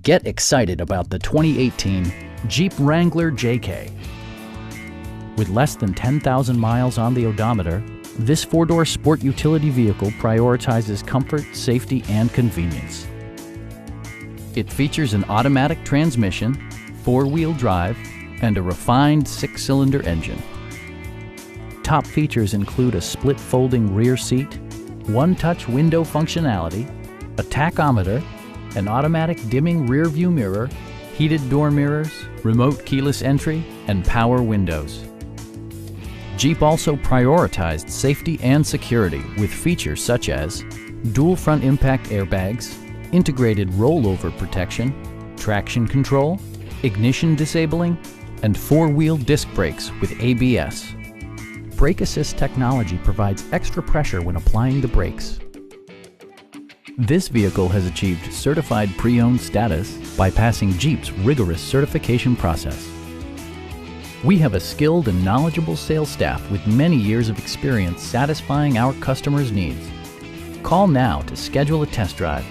Get excited about the 2018 Jeep Wrangler JK. With less than 10,000 miles on the odometer, this four-door sport utility vehicle prioritizes comfort, safety, and convenience. It features an automatic transmission, four-wheel drive, and a refined six-cylinder engine. Top features include a split folding rear seat, one-touch window functionality, a tachometer, an automatic dimming rear-view mirror, heated door mirrors, remote keyless entry, and power windows. Jeep also prioritized safety and security with features such as dual front impact airbags, integrated rollover protection, traction control, ignition disabling, and four-wheel disc brakes with ABS. Brake Assist technology provides extra pressure when applying the brakes. This vehicle has achieved certified pre-owned status by passing Jeep's rigorous certification process. We have a skilled and knowledgeable sales staff with many years of experience satisfying our customers' needs. Call now to schedule a test drive.